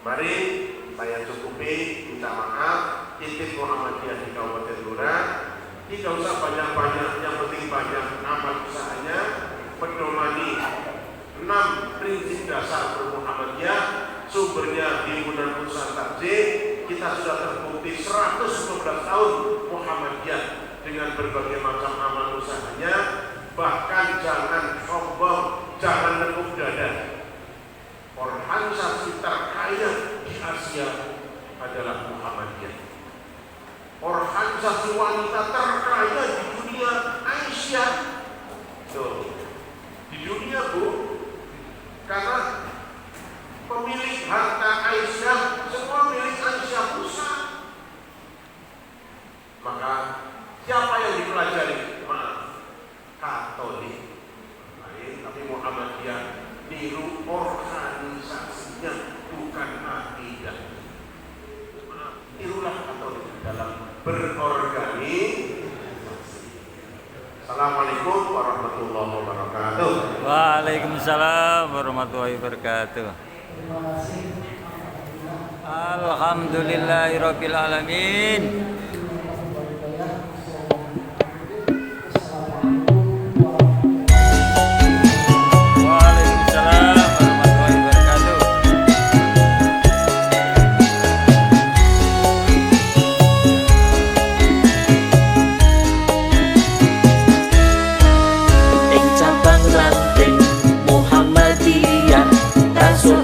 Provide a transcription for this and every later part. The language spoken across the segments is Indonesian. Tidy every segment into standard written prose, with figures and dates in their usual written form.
Mari saya cukupi, minta maaf. Titik Muhammadiyah di Kabupaten Blora tidak usah banyak-banyak, yang penting banyak amal usahanya pedomani 6 prinsip dasar Muhammadiyah. Sumbernya himpunan usaha takjil. Kita sudah terbukti 115 tahun Muhammadiyah dengan berbagai macam amal usahanya. Bahkan jangan sombong, jangan nekuk dada. Organisasi terkaya di Asia adalah Muhammadiyah. Organisasi wanita terkaya di dunia Aisyah. Tuh, di dunia Bu, karena pemilik harta Aisyah semua milik Aisyah pusat. Maka siapa yang dipelajari? Maaf, Katolik. Tapi Muhammadiyah niru organisasinya, bukan akidah. Maaf, nirulah Katolik dalam berorganisasi. Assalamualaikum warahmatullahi wabarakatuh. Waalaikumsalam warahmatullahi wabarakatuh. Alhamdulillahirabbil alamin.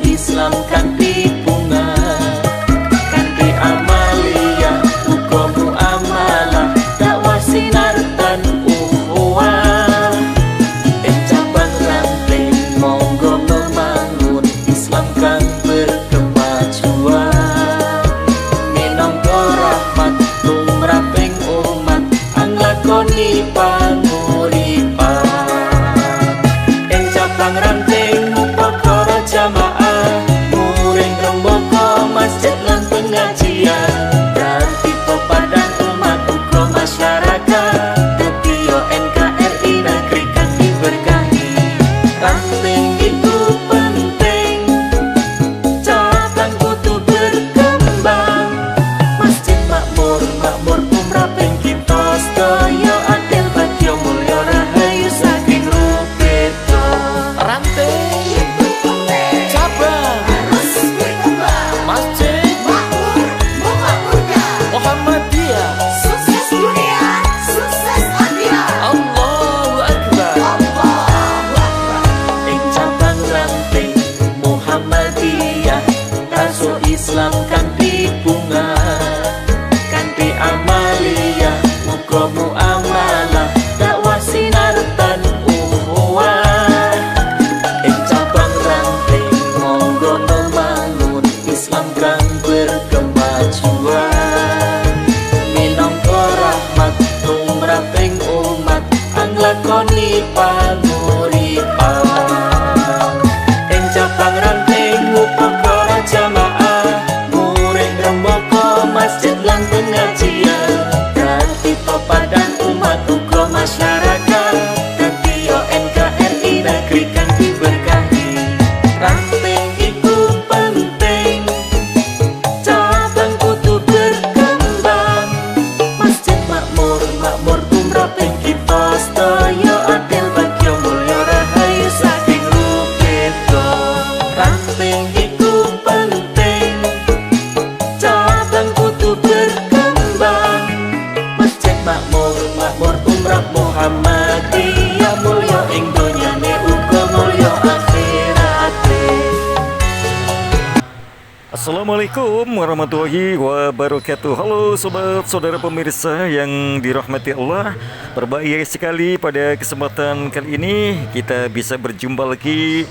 Islam kan bunga kan amalia uga muamalah dakwah sinar dan ukhuwah cabang ranting monggo membangun Islam kan berkemajuan minangka rahmat tumraping umat anglakoni panguripan cabang ranting para jamaah muring rembaka masjid lan pengajian dan tipe padan umat uga masyarakat dadi NKRI negeri kang diberkahi ranting itu penting cabang kudu berkembang masjid makmur tumraping kita sedaya adil bagya mulya rahayu saking rupita ranting Muhammadiyah sukses dunia, sukses akhirat. Allahu Akbar, Allahu Akbar. Ing cabang ranting Muhammadiyah rasul Islam kan bunga kan amaliyah muga muamalah dakwah sinar dan ukhuwah ing cabang ranting monggo membangun Islam kan berkemajuan tumraping umat anglakoni panguripan ing cabang ranting upakara jamaah muring rembaka masjid lan pengajian dadi padan umat uga masyarakat dadi NKRI negeri kang diberkahi ranting iku penting cabang kudu berkembang masjid makmur tumraping kita sedaya adil bagya mulya rahayu saking rupita ranting iku penting cabang kudu berkembang masjid makmur tumrap Muhammadiyah mulya ing donyane uga mulya akhirate. Assalamualaikum warahmatullahi wabarakatuh. Halo sobat saudara pemirsa yang dirahmati Allah. Berbahagia sekali pada kesempatan kali ini kita bisa berjumpa lagi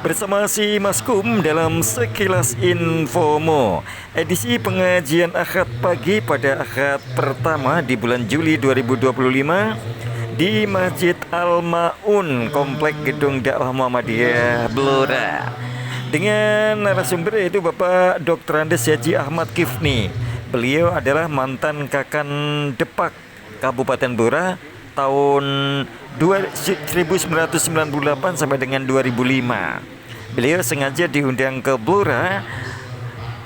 bersama si Maskum dalam Sekilas Infomo, edisi pengajian Ahad pagi pada Ahad pertama di bulan Juli 2025 di Masjid Al-Maun, Komplek Gedung Dakwah Muhammadiyah Blora. Dengan narasumber yaitu Bapak Dr. Andes Haji Ahmad Kifni. Beliau adalah mantan Kakan Depak Kabupaten Blora tahun 1998 sampai dengan 2005. beliau sengaja diundang ke Blora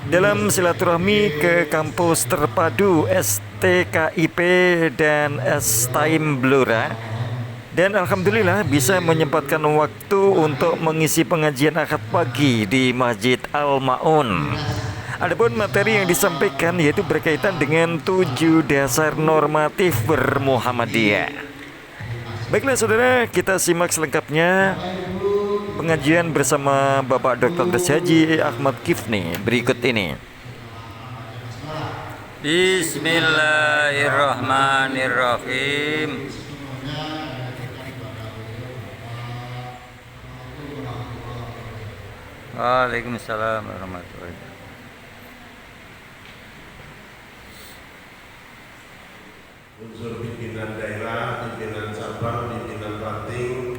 dalam silaturahmi ke kampus terpadu STKIP dan STIM Blora. Dan alhamdulillah bisa menyempatkan waktu untuk mengisi pengajian akad pagi di Masjid Al-Maun. Adapun materi yang disampaikan yaitu berkaitan dengan 7 dasar normatif bermuhammadiyah. Baiklah saudara, kita simak selengkapnya pengajian bersama Bapak Dr. Haji Ahmad Kifni berikut ini. Bismillahirrahmanirrahim. Waalaikumsalam warahmatullahi wabarakatuh. Unsur pimpinan daerah, pimpinan cabang, pimpinan ranting,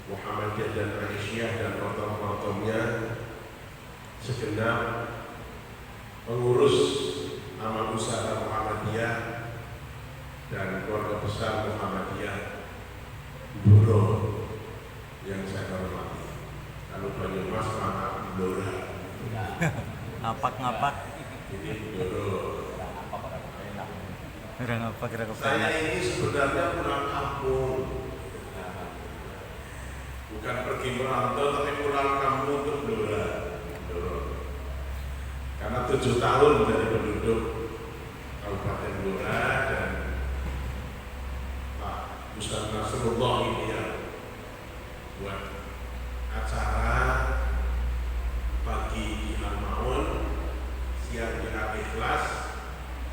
Muhammadiyah dan Aisyah dan rotom-rotomnya, segenap pengurus amal usaha Muhammadiyah dan keluarga besar Muhammadiyah Blora yang saya hormati. Kalau Banyumas maka Blora. Ngapak-ngapak. Ini Blora. Saya ini sebenarnya pulang kampung, bukan pergi merantau, tapi pulang kampung untuk Blora. Karena 7 tahun menjadi penduduk Kabupaten Blora dan Pak Ustaz Nasrullah ini ya buat acara pagi di Al-Maun, siang di Al-Ikhlas,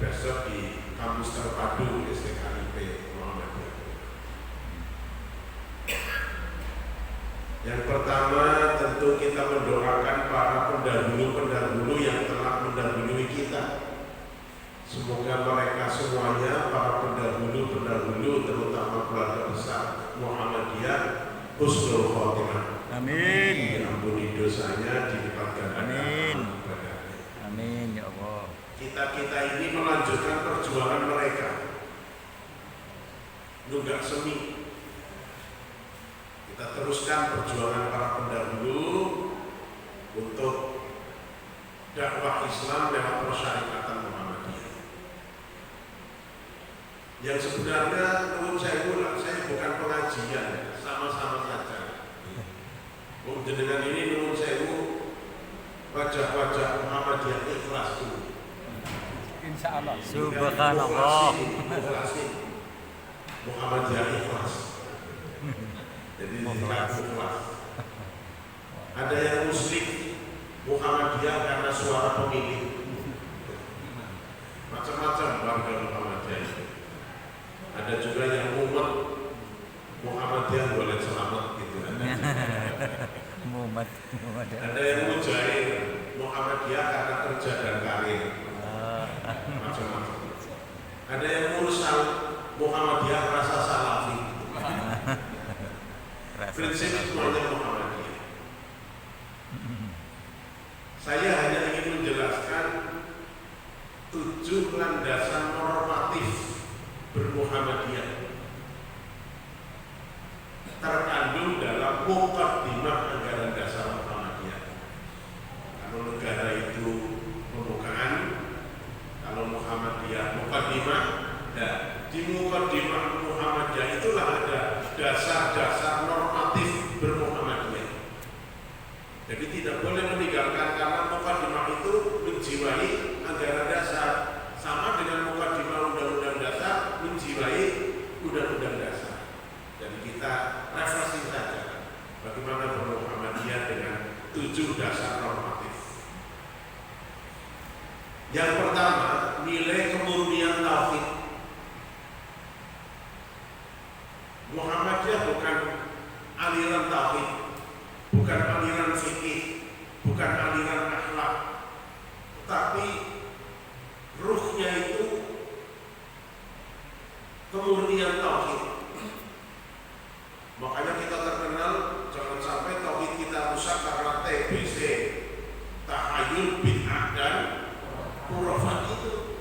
besok di kampus terpadu STKIP Muhammadiyah. Yang pertama tentu kita mendoakan para pendahulu-pendahulu yang telah mendahului kita. Semoga mereka semuanya, para pendahulu-pendahulu terutama keluarga besar Muhammadiyah, husnul khotimah. Amin. Diampuni dosanya, dilipat gandakan ibadahnya. Amin ya Allah. Kita ini melanjutkan perjuangan mereka. Nunggak semi. Kita teruskan perjuangan para pendahulu untuk dakwah Islam lewat persyarikatan Muhammadiyah. Yang sebenarnya menurut saya bukan pengajian, sama-sama saja. Dengan ini menurut saya wajah-wajah Muhammadiyah ikhlas dulu. Insya Allah. Subhanallah. Muhammadiyah ikhlas. Jadi ikhlas. Ada yang muslim Muhammadiyah karena suara pemilih. Macam-macam warga Muhammadiyah. Ada juga yang umat Muhammadiyah boleh selamat gitu. Muhammad. Ada yang mujahid Muhammadiyah karena kerja dan karir. Macam-macam. Ada yang mursal Muhammadiyah rasa salafi. Prinsip semuanya Muhammadiyah. Saya hanya ingin menjelaskan 7 landasan normatif bermuhammadiyah terkandung dalam muqaddimah anggaran dasar Muhammadiyah. Kalau negara itu pembukaan, kalau Muhammadiyah muqaddimah, dan di muqaddimah Muhammadiyah itulah ada dasar-dasar normatif bermuhammadiyah. Jadi tidak boleh meninggalkan karena muqaddimah itu menjiwai anggaran dasar, sama dengan muqaddimah undang-undang dasar menjiwai undang-undang dasar. Jadi kita refreshing saja bagaimana bermuhammadiyah dengan 7 dasar normatif. Yang pertama, nilai kemurnian tauhid. Muhammadiyah bukan aliran tauhid, bukan aliran fikih, bukan aliran akhlak, tapi ruhnya itu kemurnian tauhid. Makanya kita terkenal jangan sampai tauhid kita rusak karena TBC, tahayul, bid'ah dan khurafat itu.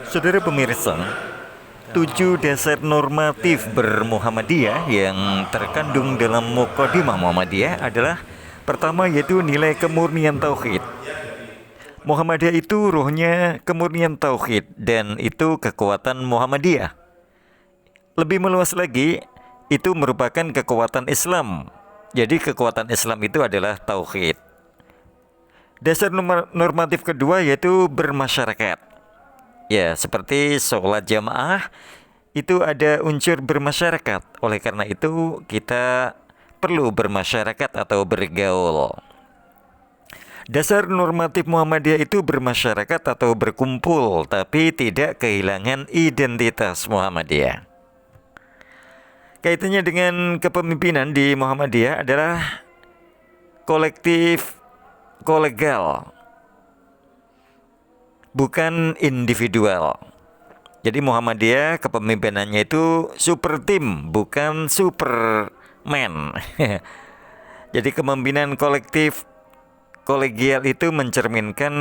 Saudara pemirsa, 7 dasar normatif bermuhammadiyah yang terkandung dalam Muqaddimah Muhammadiyah adalah pertama yaitu nilai kemurnian tauhid. Muhammadiyah itu ruhnya kemurnian tauhid dan itu kekuatan Muhammadiyah. Lebih meluas lagi, itu merupakan kekuatan Islam. Jadi kekuatan Islam itu adalah tauhid. Dasar normatif kedua yaitu bermasyarakat. Ya, seperti sholat jamaah itu ada unsur bermasyarakat. Oleh karena itu kita perlu bermasyarakat atau bergaul. Dasar normatif Muhammadiyah itu bermasyarakat atau berkumpul, tapi tidak kehilangan identitas Muhammadiyah. Kaitannya dengan kepemimpinan di Muhammadiyah adalah kolektif, kolegal, bukan individual. Jadi Muhammadiyah kepemimpinannya itu super tim, bukan superman. Jadi kepemimpinan kolektif, kolegial itu mencerminkan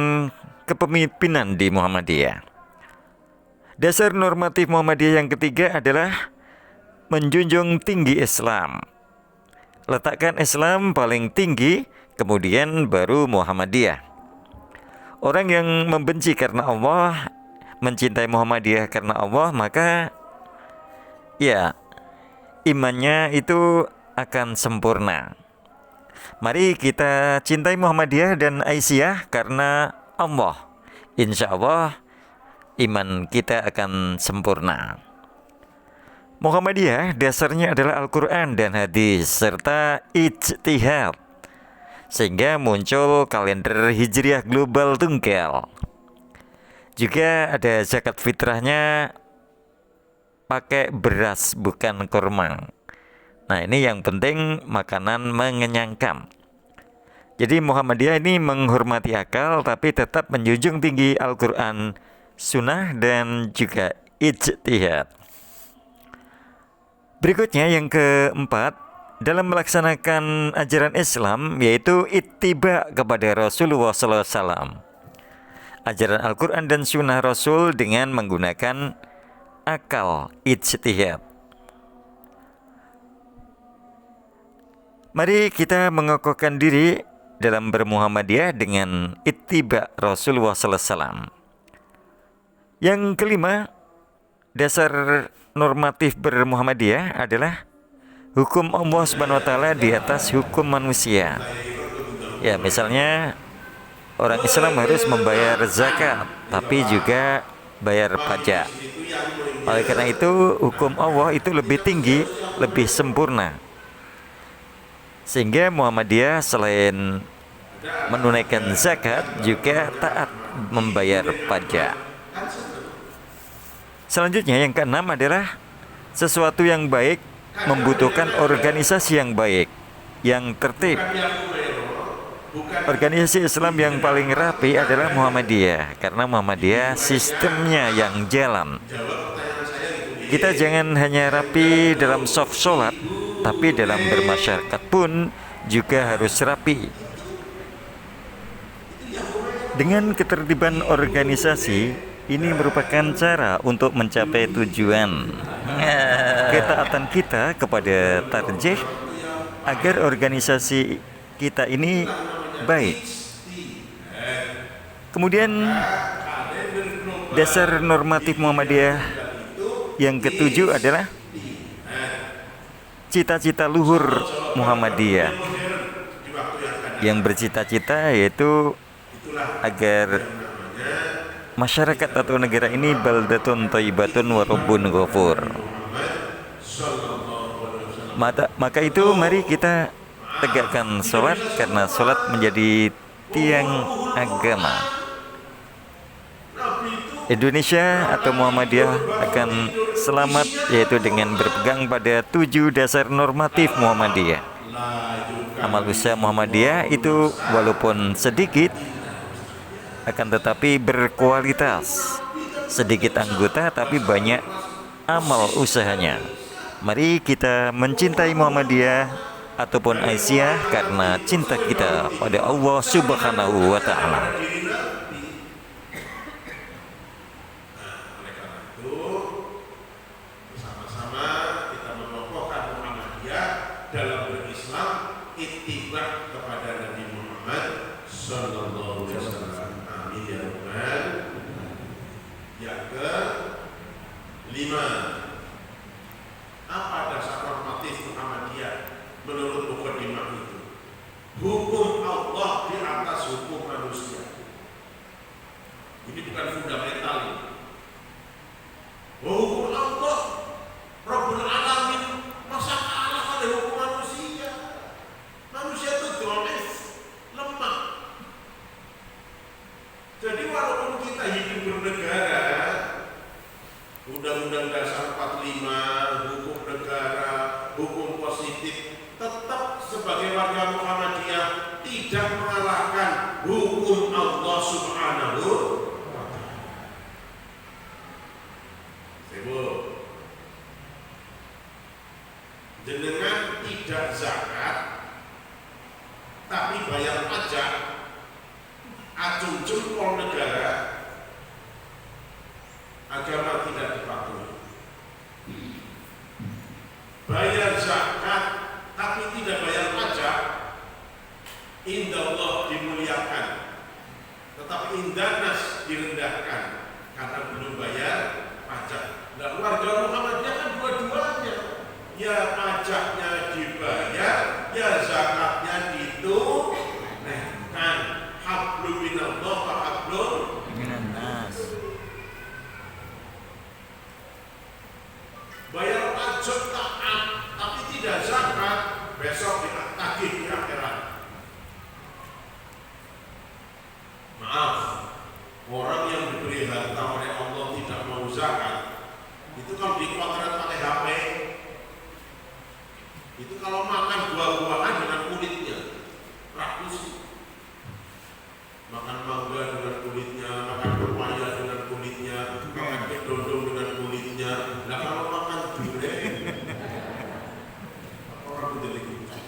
kepemimpinan di Muhammadiyah. Dasar normatif Muhammadiyah yang ketiga adalah menjunjung tinggi Islam. Letakkan Islam paling tinggi, kemudian baru Muhammadiyah. Orang yang membenci karena Allah, mencintai Muhammadiyah karena Allah, maka ya imannya itu akan sempurna. Mari kita cintai Muhammadiyah dan Aisyah karena Allah. Insya Allah iman kita akan sempurna. Muhammadiyah dasarnya adalah Al-Quran dan hadis serta ijtihad, sehingga muncul kalender Hijriah global tunggal. Juga ada zakat fitrahnya pakai beras bukan kurma. Nah, ini yang penting, makanan mengenyangkan. Jadi Muhammadiyah ini menghormati akal tapi tetap menjunjung tinggi Al-Quran, sunnah dan juga ijtihad. Berikutnya yang keempat, dalam melaksanakan ajaran Islam yaitu ittiba kepada Rasulullah SAW. Ajaran Al-Quran dan Sunnah Rasul dengan menggunakan akal, ijtihad. Mari kita mengokohkan diri dalam bermuhammadiyah dengan ittiba Rasulullah SAW. Yang kelima, dasar normatif bermuhammadiyah adalah hukum Allah Subhanahu wa taala di atas hukum manusia. Ya, misalnya orang Islam harus membayar zakat, tapi juga bayar pajak. Oleh karena itu, hukum Allah itu lebih tinggi, lebih sempurna. Sehingga Muhammadiyah selain menunaikan zakat juga taat membayar pajak. Selanjutnya yang keenam adalah sesuatu yang baik membutuhkan organisasi yang baik, yang tertib. Organisasi Islam yang paling rapi adalah Muhammadiyah, karena Muhammadiyah sistemnya yang jalan. Kita jangan hanya rapi dalam soft sholat, tapi dalam bermasyarakat pun juga harus rapi. Dengan ketertiban organisasi, ini merupakan cara untuk mencapai tujuan. Ketaatan kita kepada tarjih agar organisasi kita ini baik. Kemudian dasar normatif Muhammadiyah yang ketujuh adalah cita-cita luhur Muhammadiyah, yang bercita-cita yaitu agar masyarakat atau negara ini baldatun thayyibatun wa rabbun ghafur. Maka itu mari kita tegakkan sholat, karena sholat menjadi tiang agama. Indonesia atau Muhammadiyah akan selamat yaitu dengan berpegang pada 7 dasar normatif Muhammadiyah. Amal usaha Muhammadiyah itu walaupun sedikit akan tetapi berkualitas. Sedikit anggota tapi banyak amal usahanya. Mari kita mencintai Muhammadiyah ataupun Aisyah karena cinta kita pada Allah Subhanahu wa taala. Yang kelima, apa dasar normatif Muhammadiyah menurut mukadimah itu? Hukum Allah di atas hukum manusia. Ini bukan fundamental ini. Hukum Allah, Rabbul Alamin, masa kalah dari hukum manusia? Manusia itu dolis, lemah. Jadi walaupun kita hidup bernegara, Undang-Undang Dasar 45, hukum negara, hukum positif, tetap sebagai warga Muhammadiyah tidak mengalahkan hukum Allah Subhanahu wa Ta'ala. Sebut jenengan tidak zakat tapi bayar pajak, acung jempol negara, agama tidak dipatuhi. Bayar zakat tapi tidak bayar pajak, indallah dimuliakan, tetapi indanas direndahkan karena belum bayar pajak. Dan warga Muhammadiyah kan dua-duanya, ya pajaknya dibayar, ya zakatnya ditunaikan. Hablum minallah wa hablum minan nas. bayar pajak taat tapi tidak zakat, besok ditagih di akhirat. Maaf, orang yang diberi harta oleh Allah tidak mau zakat, itu kalau dipotret pakai HP, itu kalau makan buah-buahan dengan kulitnya, rakus. Makan mangga dengan kulitnya, makan pepaya dengan kulitnya, makan kedondong dengan kulitnya. Nah kalau makan durian, orang menjadi kucing.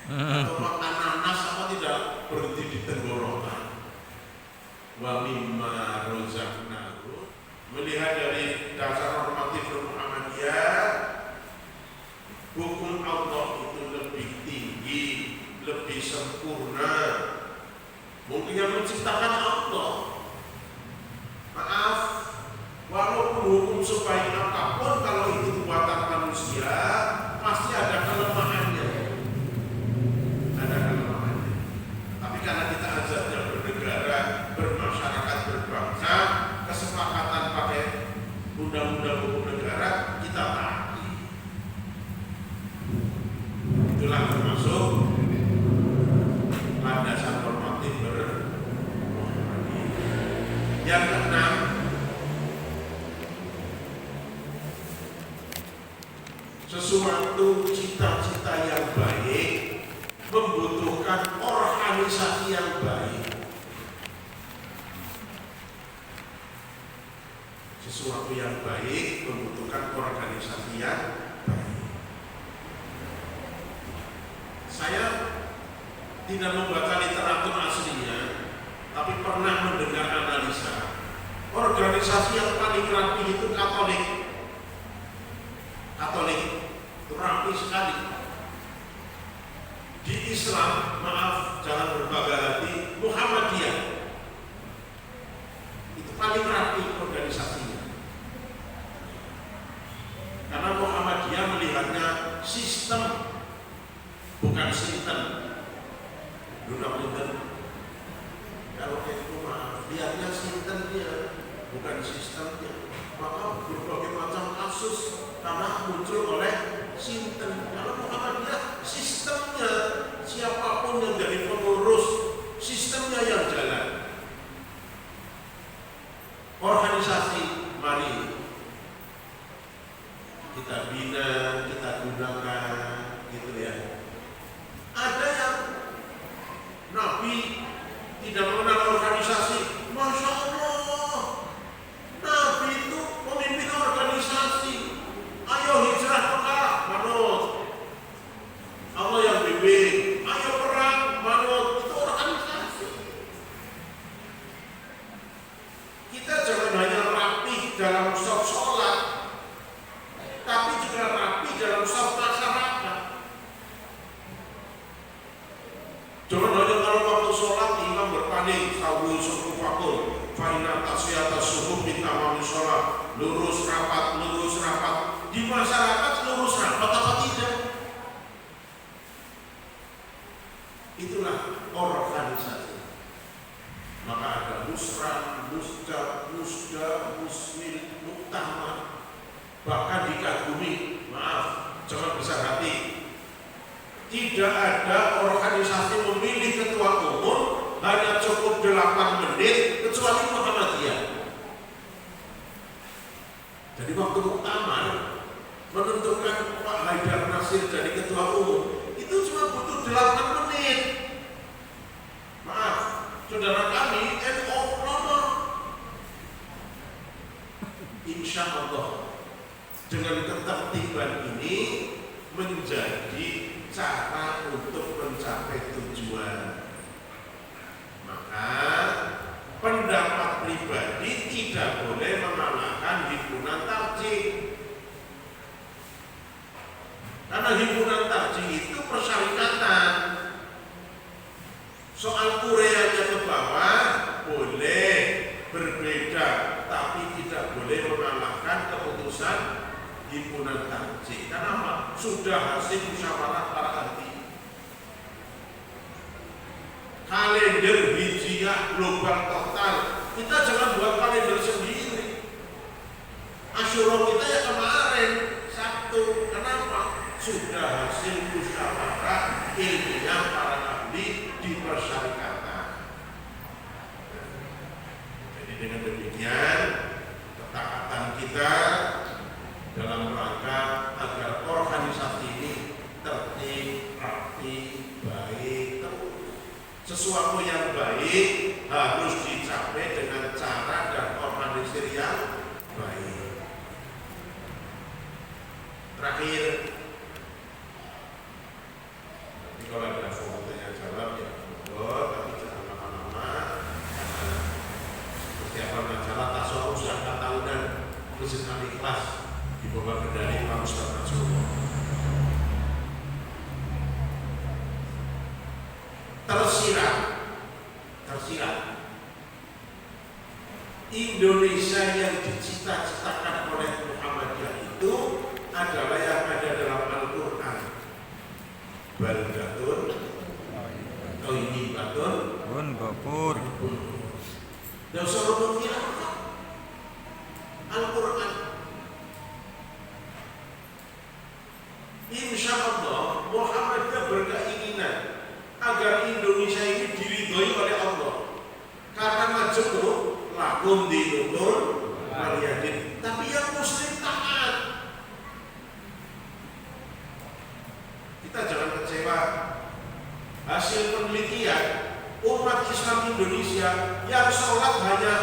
Atau makan nanas apa tidak berhenti di tenggorokan. Wa mimma rozaqnahu. Melihat dari dasar normatif Muhammadiyah, hukum Allah itu lebih tinggi, lebih sempurna. Mungkin yang menciptakan Allah. Maaf, walaupun hukum sebaik apapun, kalau itu buatan manusia, pasti ada kelemahannya. Ada kelemahannya. Tapi karena kita azasnya bernegara, bermasyarakat, berbangsa, kesepakatan pakai undang-undang hukum negara, kita taati. Itulah termasuk landasan normatif bermuhammadiyah. Yang keenam, sesuatu cita-cita yang baik membutuhkan organisasi yang baik. Sesuatu yang baik membutuhkan organisasi yang baik. Saya tidak membaca literatur aslinya, tapi pernah mendengar analisa. Organisasi yang paling rapi itu Katolik. Katolik itu rapi sekali. Di Islam, maaf, jangan berbangga hati, Muhammadiyah itu paling rapi organisasinya. Karena Muhammadiyah melihatnya sistem, bukan sinten. Punten. Kalau itu maaf, lihatnya sintennya, bukan sistemnya. Maka berbagai macam kasus karena muncul oleh sinten. Kalau Muhammadiyah sistemnya, siapapun yang jadi pengurus, sistemnya yang jalan. Organisasi, mari kita bina, kita gunakan, gitu ya. Ada yang Nabi tidak mengenal organisasi. Masya Allah, Nabi itu memimpin organisasi. Ayo hijrah Mekah, manut. Allah yang bimbing. Ayo perang, manut. Itu organisasi. Kita jangan hanya rapi dalam saf sholat, tapi juga rapi dalam saf masyarakat. Jangan hanya kalau waktu sholat imam berpaling, lurus rapat, lurus rapat. Di masyarakat lurus rapat apa tidak? Itulah organisasi. Maka ada musran, musda, musmil, muktamar. Bahkan dikagumi, maaf, jangan besar hati. Tidak ada organisasi memilih ketua umum hanya cukup 8 menit kecuali Muhammadiyah. Jadi waktu muktamar menentukan Pak Haidar Nasir jadi ketua umum itu cuma butuh 8 menit. Maaf, saudara kami NU nomor. Insya Allah dengan ketertiban ini menjadi cara untuk mencapai tujuan. Maka pendapat pribadi tidak boleh mengalahkan himpunan tarjih. Karena himpunan tarjih itu persyarikatan. Soal Koreanya ke bawah boleh berbeda, tapi tidak boleh mengalahkan keputusan himpunan tarjih. Kenapa? Sudah hasil musyawarah para ahli. Kalender hijriah global total. Kita jangan buat kalender sendiri. Asyura kita ya kemarin Sabtu. Kenapa? Sudah hasil musyawarah ilmiah para ahli di persyarikatan. Jadi dengan demikian ketaatan kita dalam rangka agar organisasi ini tertib, rapi, baik, terurus. Sesuatu yang baik harus dicapai dengan cara dan organisasi yang baik. Terakhir, nanti kalau ada volunteer jawab ya monggo, tapi jangan lama-lama karena persiapan acara tasawuf zakat tahunan beserta ikhlas di bawah kendali Pak Ustaz Nasrullah. Tersirat Indonesia yang dicita-citakan oleh Muhammadiyah itu adalah yang ada dalam Al-Quran. Baldatun Thayyibatun Bun Gopur. Dan seluruh khilafah Al-Quran. Insya Allah Muhammadiyah berkeinginan agar Indonesia ini diridhoi oleh Allah. Karena majemuk lakum dinukum waliyadin. Tapi yang muslim taat. Kita jangan kecewa. Hasil penelitian umat Islam Indonesia yang sholat hanya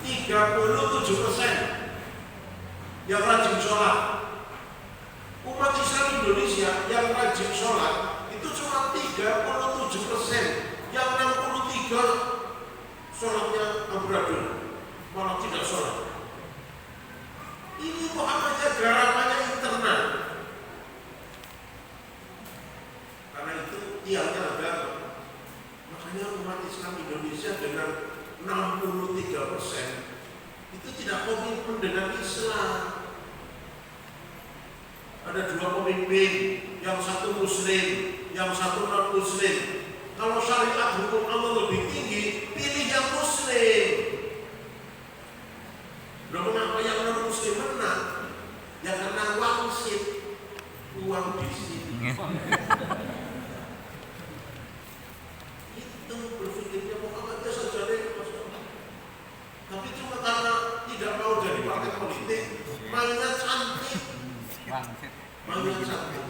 37% yang rajin sholat. Umat Islam Indonesia yang rajin sholat itu cuma 37%, yang 63 sholatnya amburadul, malah tidak sholat. Ini Muhammadiyah garapannya internal. Karena itu tiangnya agama. Makanya umat Islam Indonesia dengan 63% itu tidak komitmen dengan Islam. Ada 2 pemimpin, yang satu muslim, yang satu non muslim. Kalau syariat hukum Allah lebih tinggi, pilih yang muslim. Loh, mengapa yang non muslim menang? Ya karena wangsit, uang di sini. Itu berpikirnya Muhammadiyah saja deh, tapi cuma karena tidak mau jadi partai politik, mainnya cantik. Mainnya cantik.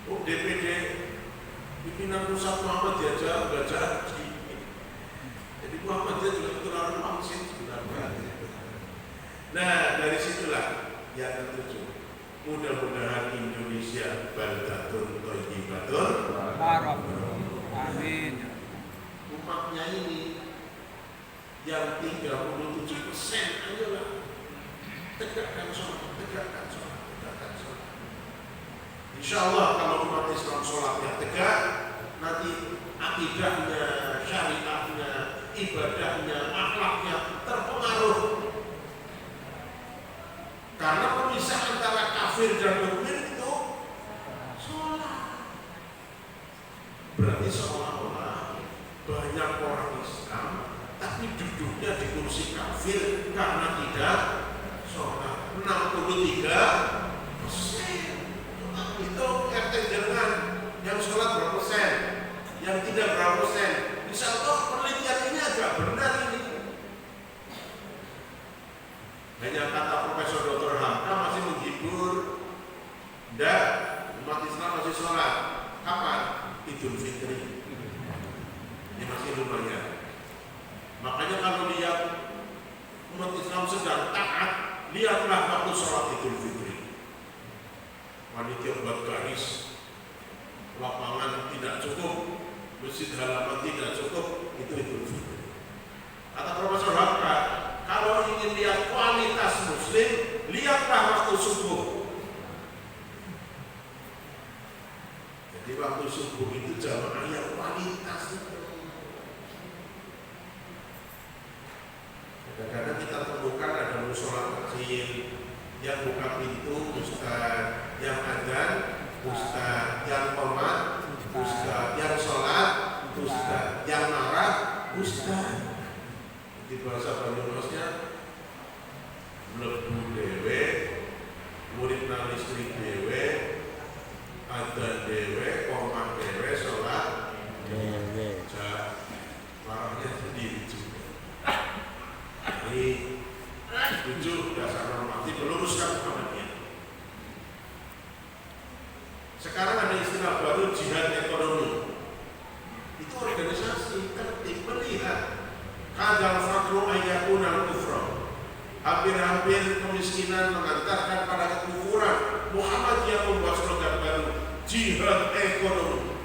Oh, DPD pimpinan pusat Muhammadiyah aja nggak jadi. Jadi Muhammadiyah juga ketularan wangsit sebenarnya. Nah, dari situlah yang ketujuh. Mudah-mudahan Indonesia baldatun thayyibatun. Amin. Umatnya ini yang 37%, ayolah tegakkan sholat, tegakkan sholat, tegakkan sholat. Insya Allah kalau umat Islam sholatnya tegak, nanti akidahnya, syariahnya, ibadahnya, akhlaknya terpengaruh. wis kafir karena tidak sholat. 63%. Itu RT jenengan yang sholat berapa persen, yang tidak berapa persen. Insya Allah penelitian ini agak benar ini. Hanya kata Profesor Dr. Hamka masih menghibur. Tidak, umat Islam masih sholat. Kapan? Idul Fitri. Ini masih lumayan. Makanya kalau lihat umat Islam sedang taat, lihatlah waktu sholat Idul Fitri. Panitia buat garis, lapangan tidak cukup, masjid halaman tidak cukup, itu Idul Fitri. Kata Profesor Hamka, kalau ingin lihat kualitas Muslim, lihatlah waktu subuh. Jadi waktu subuh itu jamaah yang kualitas itu. Kadang-kadang kita temukan ada musola kecil yang buka pintu, ustaz, yang adzan, ustaz, yang qomat, ustaz, yang sholat, ustaz, yang marah, ustaz. Di bahasa Banyumasnya mlebu dhewe, murid nang listrik dhewe, adzan dhewe, qomat dhewe, sholat dhewe. Marahnya sendiri juga. Ini tujuh dasar normatif meluruskan Muhammadiyah. Sekarang ada istilah baru jihad ekonomi. Itu organisasi tertib melihat kadal fakru ayyakunal kufra. Hampir-hampir kemiskinan mengantarkan pada kekufuran. Muhammadiyah membuat slogan baru, jihad ekonomi.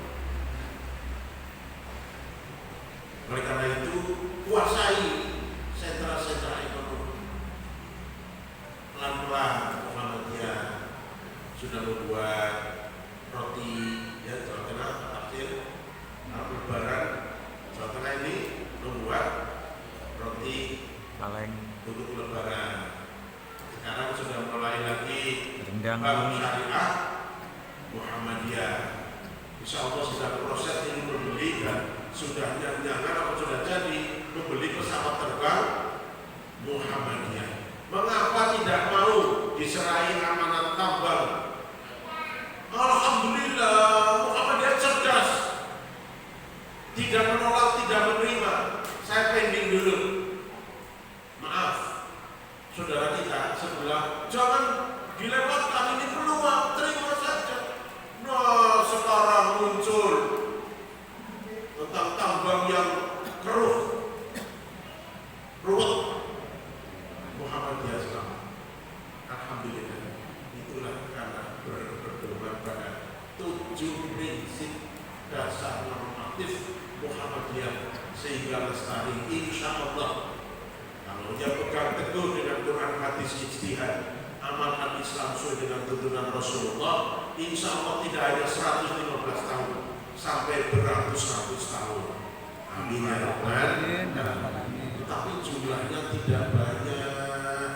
Oleh karena itu, kuasai sentra-sentra ekonomi. Pelan-pelan Muhammadiyah sudah membuat roti, ya Jawa Tengah, tafsir Lebaran Jawa Tengah ini membuat roti Kaleng. untuk Lebaran. Sekarang sudah mulai lagi Rendang. Bank Syariah Muhammadiyah. Insya Allah sudah proses ini membeli dan sudah jangan atau sudah jadi membeli pesawat terbang Muhammadiyah. Mengapa tidak mau diserahi amanat tambang? Alhamdulillah, Muhammadiyah cerdas, tidak menolak, tidak menerima. Saya pending dulu. Maaf, saudara kita sebelah, jangan dilewatkan, ini peluang, terima saja. Nah, sekarang muncul tentang tambang yang keruh, ruwet. Muhammadiyah selamat. Alhamdulillah. Itulah karena berpedoman pada 7 prinsip dasar normatif Muhammadiyah sehingga lestari insya Allah. Kalau dia pegang teguh dengan Quran hadis ijtihad, amalkan Islam sesuai dengan tuntunan Rasulullah, insya Allah tidak hanya 115 tahun sampai beratus-ratus tahun. Amin ya rabbal alamin. Tetapi jumlahnya tidak banyak.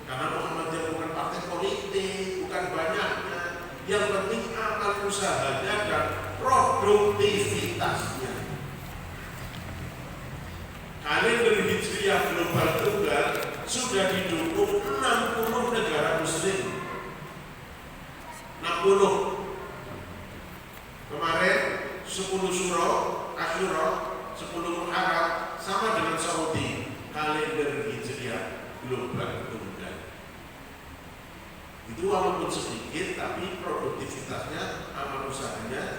Karena Muhammadiyah bukan partai politik, bukan banyaknya. Yang penting amal usahanya dan produktivitasnya. Kalender Hijriah Global Tunggal sudah didukung 60 negara Muslim. 60. Kemarin 10 Syuro, Asyura, 10 Muharram sama dengan Saudi. Kalender Hijriah Global Tunggal. Itu walaupun sedikit tapi produktivitasnya, amal usahanya banyak.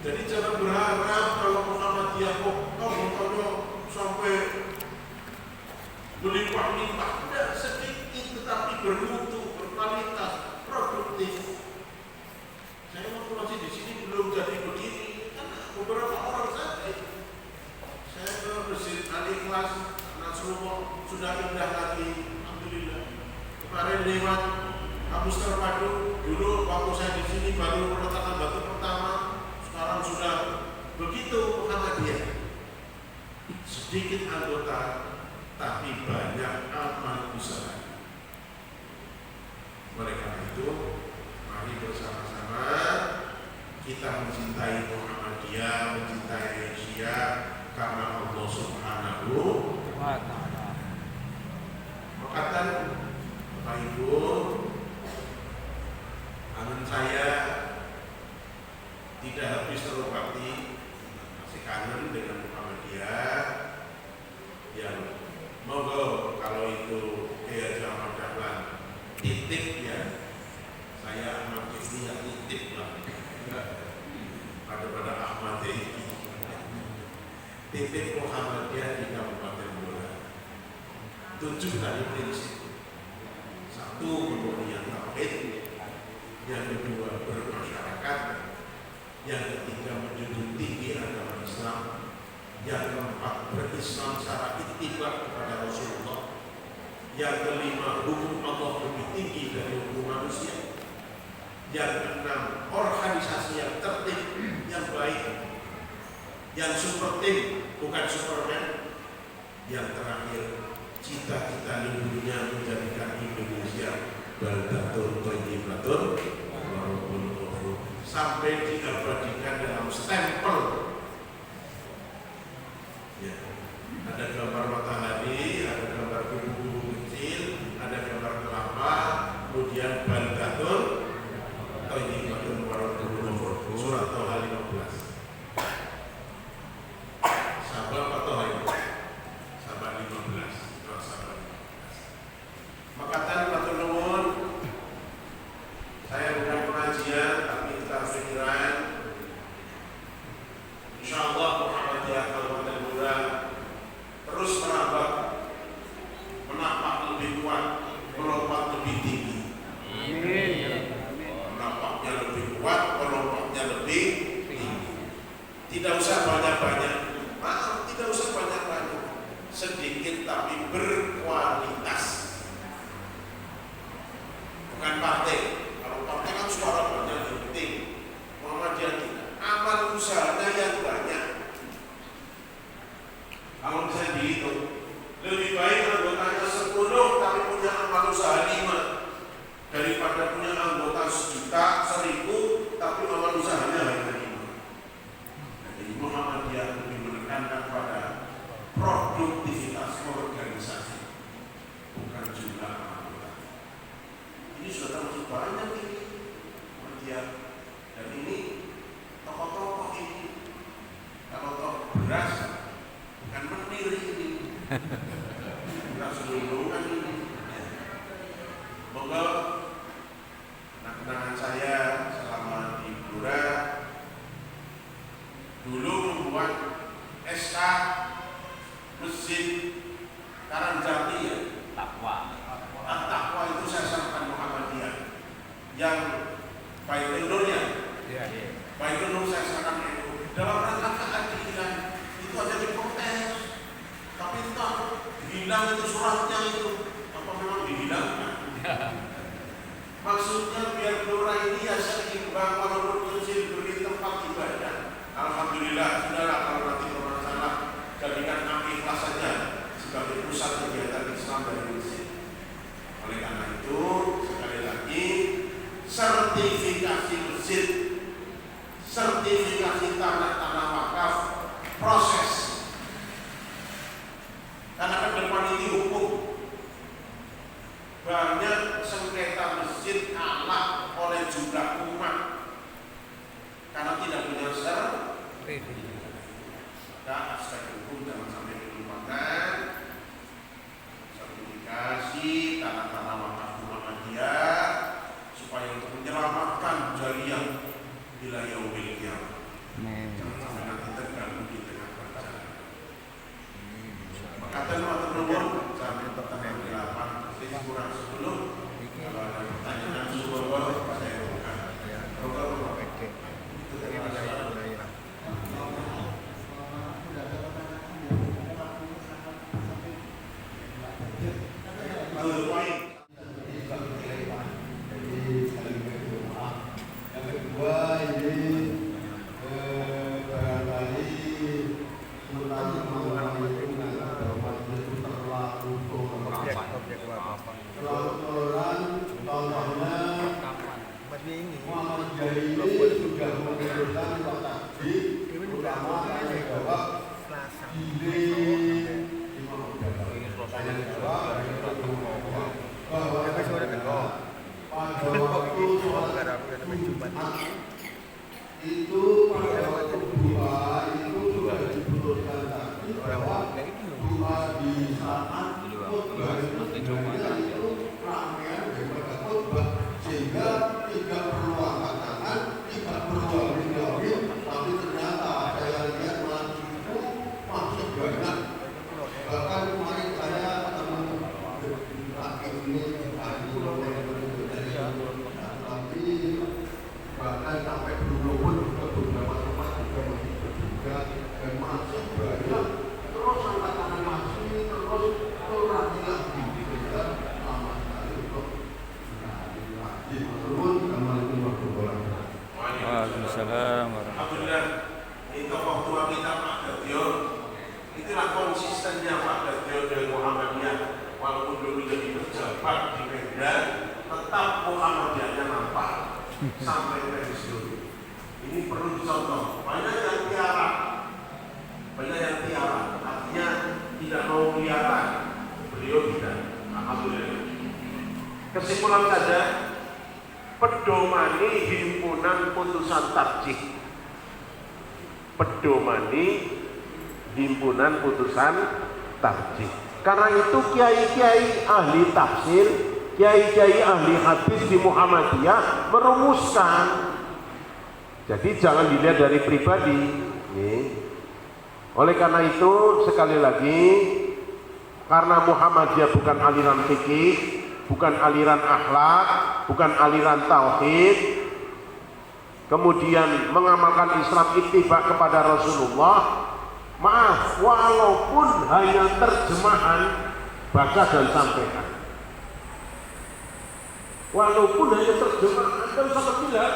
Jadi jangan berharap kalau Muhammadiyah kok sampai berlimpah-limpah, tidak, sedikit tetapi bermutu, berkualitas, produktif. Saya waktu masih di sini belum jadi begini, karena beberapa orang saja. Saya ke Masjid Al-Ikhlas, Nasrullah sudah indah lagi, alhamdulillah. Kemarin lewat Kampus Terpadu, dulu waktu saya di sini baru peletakan batu pertama, sekarang sudah begitu Muhammadiyah. Sedikit anggota tapi banyak amal usaha. Oleh karena itu, mari bersama-sama kita mencintai Muhammadiyah, mencintai Syiah, karena Allah Subhanahu Wa ta'ala. makatan Bapak Ibu, anak saya tidak habis terobati, masih kangen dengan Muhammadiyah. Yang monggo kalau itu Ahmad Dahlan titip ya, saya Ahmad ini yang titip lah, pada Ahmad ini titip Muhammadiyah di Kabupaten Blora. 7 tadi prinsip. 1, kemudian tauhid, yang kedua bermasyarakat, yang ketiga menjunjung tinggi agama Islam, yang keempat berislam secara ittiba kepada Rasulullah, yang kelima hukum Allah lebih tinggi dari hukum manusia, yang keenam organisasi yang tertib, yang baik, yang super tim bukan Superman, yang terakhir cita-cita dunia menjadikan Indonesia baldatun thayyibatun warabun ghafur, sampai diabadikan dalam stempel ya. Ada gambar matahari, ada gambar kubu-kubu kecil, ada gambar kelapa, kemudian baldatun thayyibatun warabun ghafur, surat Toha 15. Sabah apa Toha itu? Sabah 15. Makatan matur nuwun, saya bukan pengajian tapi kita pikiran. Insyaallah Muhammadiyah Kabupaten Blora terus merambah, menapak lebih kuat, melompat lebih tinggi. Menapaknya lebih kuat, melompatnya lebih tinggi. Tidak usah banyak-banyak, tidak usah banyak-banyak, sedikit tapi berkualitas. Bukan partai. Kalau partai kan suara banyak yang penting. Muhammadiyah tidak. Amal usahanya yang banyak. Kalau bisa dihitung, lebih baik anggotanya 10 tapi punya amal usaha 5 daripada punya anggota 1.000, 1.000 tapi amal usahanya hanya 5. Jadi Muhammadiyah lebih menekankan pada produktivitas organisasi, bukan jumlah anggota. Ini sudah termasuk banyak ini Muhammadiyah, dan ini tokoh-tokoh ini. Kalau tokoh beras bukan menir ini, beras lulungan ini. Moga kenangan saya selama di Blora dulu membuat SK Masjid Karangjati ya, Takwa itu saya serahkan Muhammadiyah. Yang baik tenurnya, baik tenur saya serahkan itu dalam rangka keadilan. Itu aja diprotes, tapi entah hilang itu suratnya itu, apa memang dihilangkan? Maksudnya biar Blora ini ya seimbang, walaupun kecil beri tempat ibadah. Alhamdulillah, sudahlah kalau nanti bermasalah jadikan Ikhlas saja sebagai pusat kegiatan Islam dari masjid. Oleh karena itu, sekali lagi, sertifikasi masjid, sertifikasi tanah-tanah wakaf, proses. Karena kan depan ini hukum. Banyak sengketa masjid kalah oleh jumlah umat karena tidak punya aspek hukum. Jangan sampai dilupakan sertifikasi tanah-tanah wakaf Muhammadiyah supaya untuk menyelamatkan jariyah wilayah yaumil qiyamah. Jangan sampai nanti terganggu di tengah perjalanan. Makatan matur nuwun sampai tanggal 8 kurang 10. Kalau ada pertanyaan subuh saya bukan. Itu terima kasih. Yang kedua ini barangkali Sultan terlalu toleran. Contohnya Muhammadiyah ini sudah mengumpulkan wakaf terutama yang jawab ini Imam Ghazali saya jawab bahwa pada waktu sholat Jumat itu pada waktu doa itu sudah disebutkan tadi bahwa doa di saat khutbah itu sebenarnya itu rangkaian daripada khutbah sehingga tidak perlu angkat tangan, tidak perlu ambil tapi ternyata saya lihat masih itu masih banyak. Bahkan kemarin saya ketemu ini tapi bahkan sampai berlumpur ke beberapa tempat juga begitu juga dan masih banyak terus angkat tangan masih terus lagi juga lama sekali untuk lagi turun sama itu waktu bola. Waalaikumsalam. Alhamdulillah, ini tokoh tua kita Pak Gadyo. Itulah konsistennya Pak Gadyo dari Muhammadiyah. Walaupun dulu jadi pejabat di Medan, tetap Muhammadiyahnya nampak sampai pensiun. Ini perlu dicontoh. Banyak yang tiara, artinya tidak mau kelihatan. Beliau tidak. Alhamdulillah. Kesimpulan saja, pedomani himpunan putusan tarjih. Pedomani himpunan putusan tarjih. Karena itu kiai-kiai ahli tafsir, kiai-kiai ahli hadis di Muhammadiyah merumuskan. Jadi jangan dilihat dari pribadi. Oleh karena itu sekali lagi, karena Muhammadiyah bukan aliran fikih, bukan aliran akhlak, bukan aliran tauhid, kemudian mengamalkan Islam ittiba kepada Rasulullah. Maaf, walaupun hanya terjemahan baca dan sampaikan, walaupun hanya terjemahan kan sangat tidak.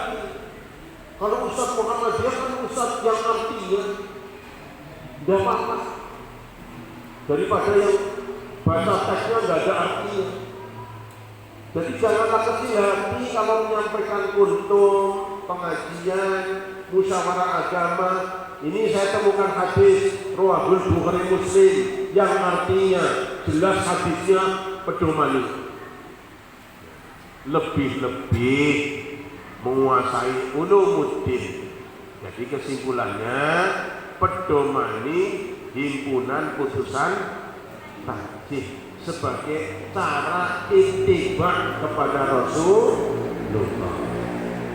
Kalau Ustaz Muhammadiyah kan Ustaz yang artinya tidak apa-apa daripada yang bahasa teksnya nggak ada artinya. Jadi janganlah kecil hati kalau menyampaikan kuntum, pengajian, musyawarah agama. Ini saya temukan hadis Rawahul Bukhari Muslim yang artinya jelas hadisnya pedomani. Lebih-lebih menguasai ulumuddin. Jadi kesimpulannya pedomani himpunan putusan tarjih sebagai cara ittiba kepada Rasulullah.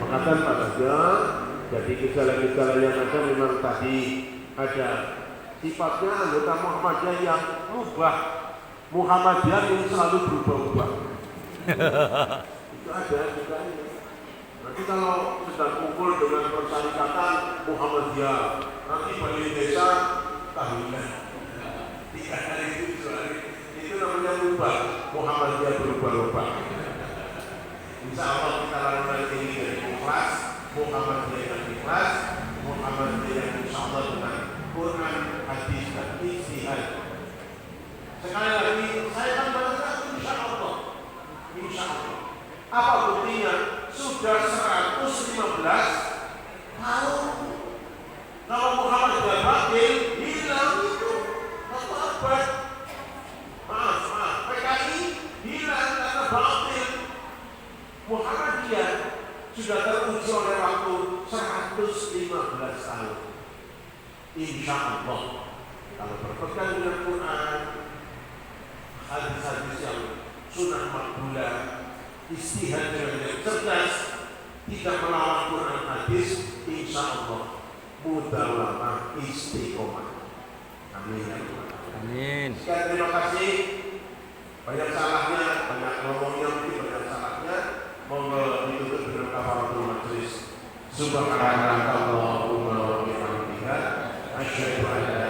Perkataan Pak Raja, jadi gejala-gejala yang ada memang tadi ada sifatnya anggota Muhammadiyah yang mubah. Muhammadiyah yang selalu berubah-ubah. Itu ada juga ini. Nanti kalau sedang kumpul dengan persyarikatan Muhammadiyah, nanti balik desa tahlilan 3 hari itu 2 hari. Itu namanya mubah. Muhammadiyah berubah-ubah. Insya Allah kita lakukan ini dari ikhlas, Muhammadiyah yang ikhlas, Muhammadiyah yang insya Allah dengan Quran, hadis dan ijtihad. Sekali lagi saya akan mengatakan insya Allah. Apa buktinya? Sudah 115 tahun. Kalau Muhammadiyah batil, hilang itu. Apa? Maaf, PKI hilang karena batil. Muhammadiyah sudah teruji oleh waktu 115 tahun. Insya Allah kalau berpegang dengan Quran, hadis-hadis yang sunnah makbulah, istihad yang cerdas, tidak melawan Quran hadis, insya Allah mudawamah istiqomah. Amin. Amin. Sekian, terima kasih. Banyak salahnya, banyak ngomongnya mungkin banyak salahnya. Monggo ditutup dengan kafaratul majlis. Subhanakallahumma wa bihamdika asyhadu an la